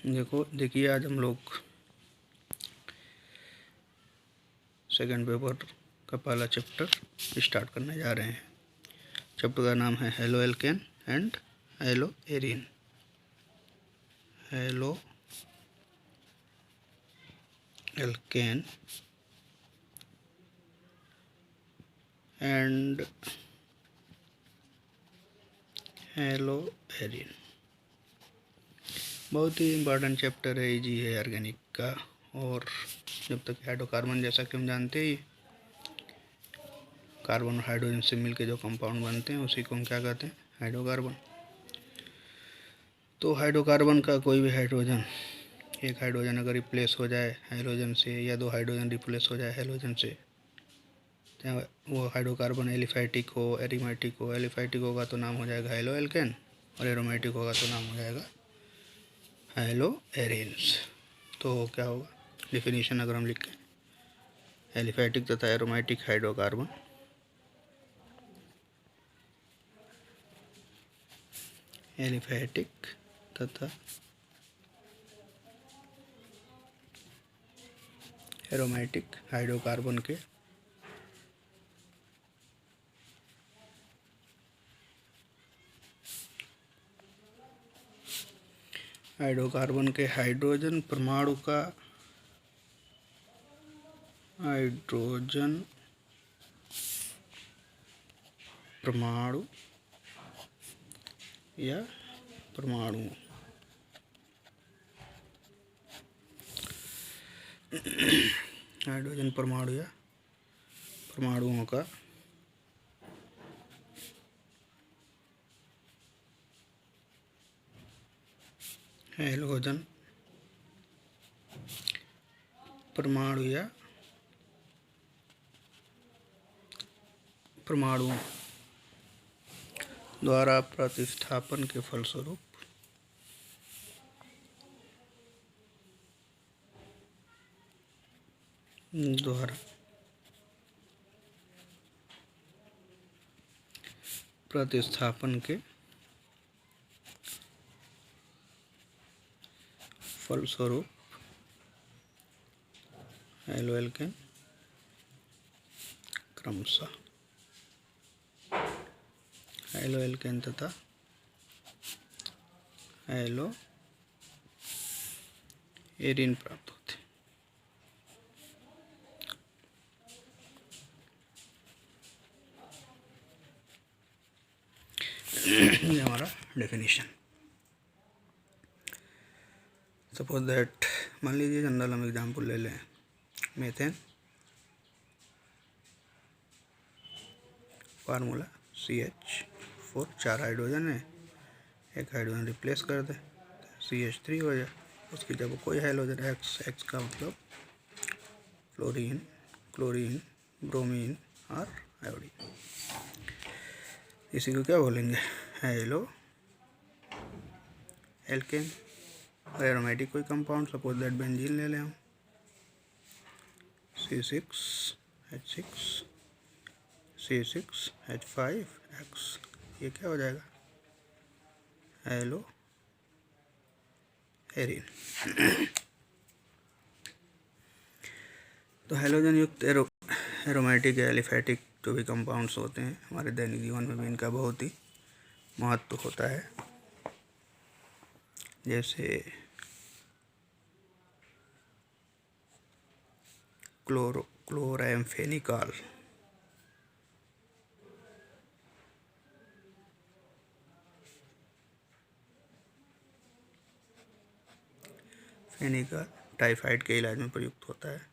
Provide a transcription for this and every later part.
देखिए आज हम लोग सेकंड पेपर का पहला चैप्टर स्टार्ट करने जा रहे हैं। चैप्टर का नाम है halo alkane and hello arene. Halo alkane and hello arene बहुत ही इम्पोर्टेंट चैप्टर है, इजी है ऑर्गेनिक का। और जब तक हाइड्रोकार्बन, जैसा कि हम जानते हैं, कार्बन और हाइड्रोजन से मिलकर जो कंपाउंड बनते हैं उसी को हम क्या कहते हैं, हाइड्रोकार्बन। तो हाइड्रोकार्बन का कोई भी हाइड्रोजन, एक हाइड्रोजन अगर रिप्लेस हो जाए हाइड्रोजन से या दो हाइड्रोजन रिप्लेस हो जाए हाइड्रोजन से, चाहे वो हाइड्रोकार्बन एलिफैटिक हो एरोमेटिक हो। एलिफैटिक होगा तो नाम हो जाएगा हेलो एल्केन और एरोमेटिक होगा तो नाम हो जाएगा हेलो एरीन्स। तो क्या होगा डिफिनीशन अगर हम लिखें, एलिफैटिक तथा एरोमेटिक हाइड्रोकार्बन एलिफैटिक तथा एरोमेटिक हाइड्रोकार्बन के हाइड्रोजन परमाणु का हाइड्रोजन परमाणु या परमाणु हाइड्रोजन परमाणु या परमाणुओं का हाइड्रोजन परमाणु या परमाणुओं द्वारा प्रतिस्थापन के फलस्वरूप हेलो एल्केन क्रमशः हेलो एल्केन तथा हेलो एरीन प्राप्त होते। ये हमारा डेफिनेशन। सपोज दैट, मान लीजिए जनरल हम एग्जाम्पल ले लें, मीथेन फार्मूला CH4, 4 हाइड्रोजन है, एक हाइड्रोजन रिप्लेस कर दे CH3 हो जाए। उसकी जब कोई हाइड्रोजन एक्स का मतलब फ्लोरीन, क्लोरीन, ब्रोमीन और आयोडीन, इसी को क्या बोलेंगे, हेलो एल्केन। और एरोमेटिक कोई कंपाउंड, सपोज दैट बेंजीन ले लें हम, C6H6 C6H5X, ये क्या हो जाएगा, हेलो एरीन। तो हैलोजन युक्त एरोमेटिक या एलिफैटिक जो भी कंपाउंड्स होते हैं, हमारे दैनिक जीवन में भी इनका बहुत ही महत्व होता है। जैसे क्लोराम्फेनिकॉल, फेनिकॉल टाइफाइड के इलाज में प्रयुक्त होता है।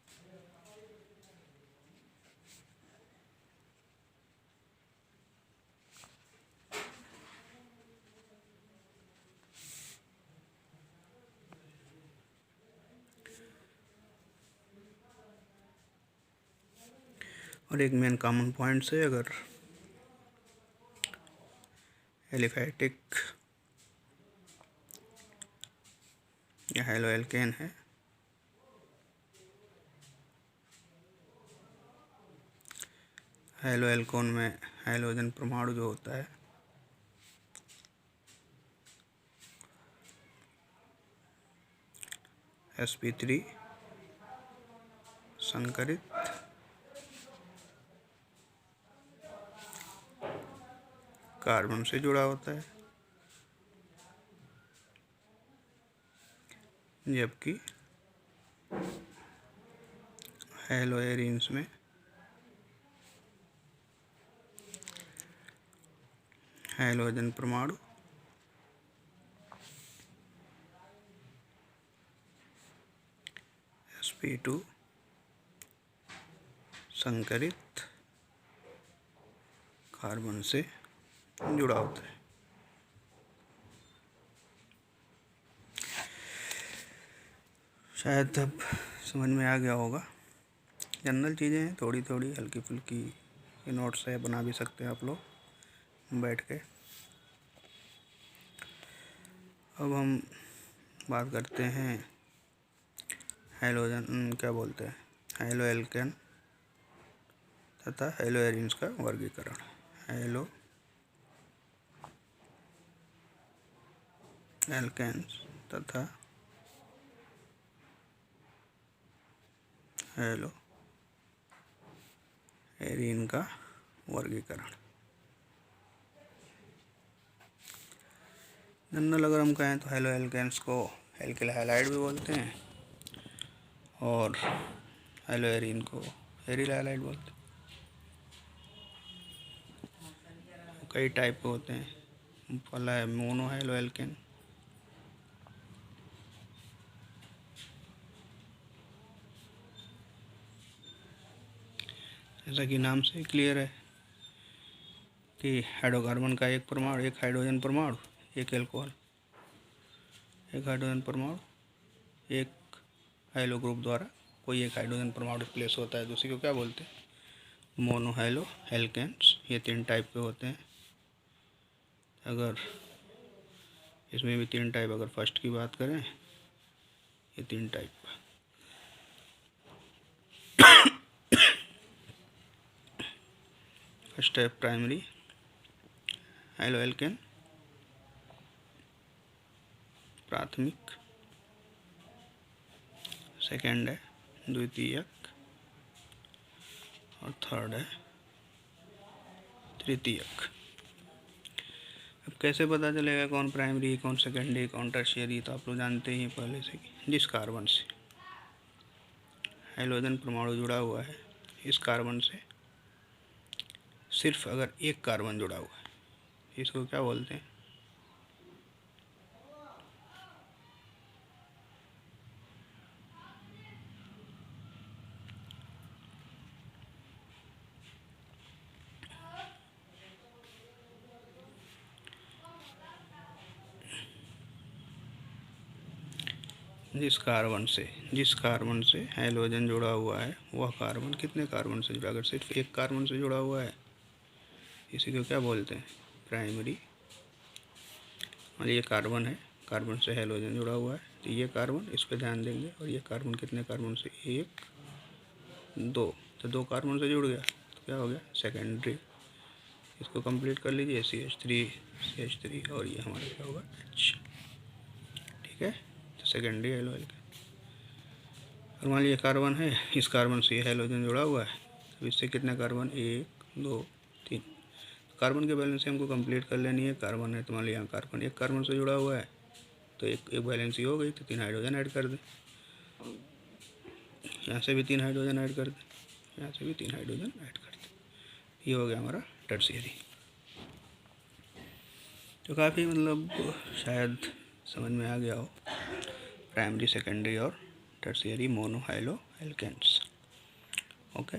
और एक मेन कॉमन पॉइंट से, अगर एलिफैटिक या हेलो एल्केन है, हेलो एल्कोन में हाइड्रोजन परमाणु जो होता है sp3 संकरित कार्बन से जुड़ा होता है, जबकि हैलोएरिन्स में हैलोजन परमाणु sp2 संकरित कार्बन से जुड़ा होता है। शायद अब समझ में आ गया होगा। जनरल चीज़ें हैं, थोड़ी थोड़ी हल्की फुल्की नोट्स है, बना भी सकते हैं आप लोग बैठ के। अब हम बात करते हैं हैलोजन क्या बोलते हैं हैलो एल्केन तथा हैलोएरिन्स का वर्गीकरण। हैलो एल्केन्स तथा हैलो एरीन का वर्गीकरण। जनरल अगर हम कहें तो हैलो एल्केन्स को एल्किल हैलाइड भी बोलते हैं और हैलो एरीन को एरिल हैलाइड बोलते हैं। कई टाइप के होते हैं। पहला है मोनो हैलो एल्केन, जैसा कि नाम से क्लियर है कि हाइड्रोकार्बन का एक परमाणु, एक हाइड्रोजन परमाणु, एक एल्कोहल, एक हाइड्रोजन परमाणु, एक हाइलो ग्रुप द्वारा कोई एक हाइड्रोजन परमाणु रिप्लेस होता है, दूसरी को क्या बोलते हैं मोनो हैलो एल्केन्स। ये 3 टाइप के होते हैं। अगर इसमें भी 3 टाइप, अगर फर्स्ट की बात करें, ये 3 टाइप। फर्स्ट है प्राइमरी हैलो एल्केन, प्राथमिक। सेकेंड है द्वितीयक और थर्ड है तृतीयक। अब कैसे पता चलेगा कौन प्राइमरी, कौन सेकेंडरी, कौन टर्शियरी? तो आप लोग जानते ही पहले से कि जिस कार्बन से हाइड्रोजन परमाणु जुड़ा हुआ है, इस कार्बन से सिर्फ अगर एक कार्बन जुड़ा हुआ है, इसको क्या बोलते हैं जिस कार्बन से हाइड्रोजन जुड़ा हुआ है, वह कार्बन कितने कार्बन से जुड़ा? अगर सिर्फ एक कार्बन से जुड़ा हुआ है, इसी को क्या बोलते हैं प्राइमरी। और ये कार्बन है, कार्बन से हाइड्रोजन जुड़ा हुआ है, तो ये कार्बन, इस पर ध्यान देंगे। और ये कार्बन कितने कार्बन से? 1 2, तो 2 कार्बन से जुड़ गया, तो क्या हो गया सेकेंडरी। इसको कंप्लीट कर लीजिए, CH3 और ये हमारा क्या होगा H। ठीक है, तो सेकेंडरी हैलो एल्केन। और मान लीजिए कार्बन है, इस कार्बन से हाइड्रोजन जुड़ा हुआ है, तो इससे कितने कार्बन? 1 2 3। कार्बन के बैलेंस हमको कंप्लीट कर लेनी है। कार्बन है तो मान लीजिए यहाँ कार्बन एक कार्बन से जुड़ा हुआ है, तो एक बैलेंसी हो गई, तो 3 हाइड्रोजन ऐड कर दें। यहाँ से भी 3 हाइड्रोजन ऐड कर दें, यहाँ से भी 3 हाइड्रोजन ऐड कर दें। ये हो गया हमारा टर्शियरी। तो काफ़ी मतलब शायद समझ में आ गया हो प्राइमरी, सेकेंडरी और tertiary mono halo alkanes. Okay,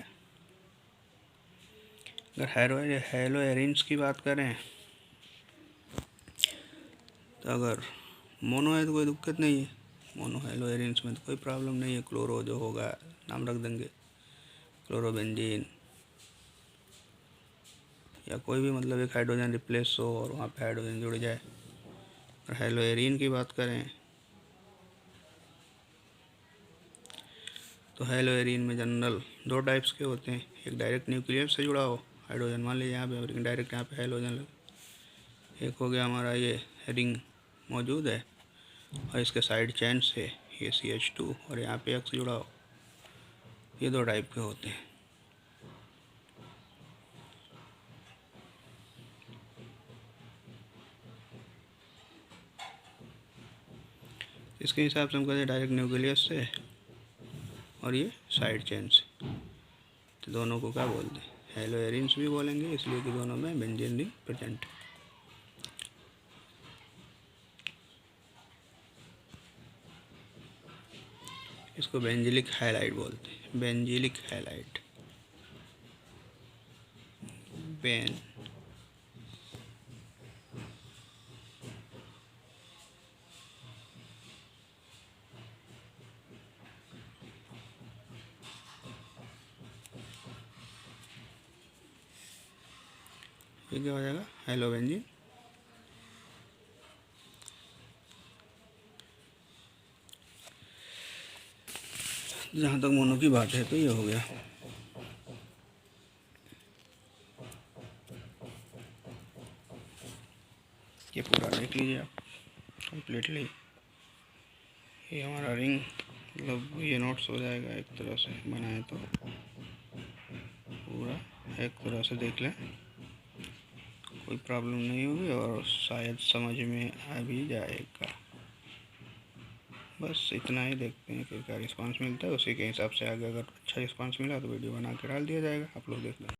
अगर हैलो एरीन्स की बात करें तो अगर मोनो है तो कोई दिक्कत नहीं है, मोनो हैलो एरीन्स में तो कोई प्रॉब्लम नहीं है। क्लोरो जो होगा नाम रख देंगे, क्लोरोबेंजीन, या कोई भी मतलब एक हाइड्रोजन रिप्लेस हो और वहाँ पे हाइड्रोजन जुड़ जाए। और हैलो एरीन की बात करें तो हैलो एरीन में जनरल 2 टाइप्स के होते हैं। एक डायरेक्ट न्यूक्लियर से जुड़ा हो हाइड्रोजन, मान लीजिए यहाँ पे डायरेक्ट यहाँ पे हाइड्रोजन लगे। एक हो गया हमारा ये रिंग मौजूद है और इसके साइड चेन से ये CH2 और यहाँ पे X जुड़ा हो। ये दो टाइप के होते हैं। इसके हिसाब से हम कहते हैं डायरेक्ट न्यूक्लियस से और ये साइड चेन से। तो दोनों को क्या बोलते हैं? हेलो एरिन्स भी बोलेंगे, इसलिए कि दोनों में बेंजीन रिंग प्रेजेंट है। इसको बेंजिलिक हैलाइड बोलते हैं, बेंजिलिक हैलाइड। बेन ये क्या हो जाएगा? Hello benzene. जहाँ तक मोनो की बात है तो ये हो गया। ये पूरा देख लीजिए आप कंप्लीटली। ये हमारा रिंग मतलब ये नोट्स हो जाएगा एक तरह से बनाए तो पूरा एक तरह से देख लें, कोई प्रॉब्लम नहीं होगी और शायद समझ में आ भी जाएगा। बस इतना ही, देखते हैं कि क्या रिस्पांस मिलता है, उसी के हिसाब से आगे अगर अच्छा रिस्पांस मिला तो वीडियो बना के डाल दिया जाएगा, आप लोग देख लें।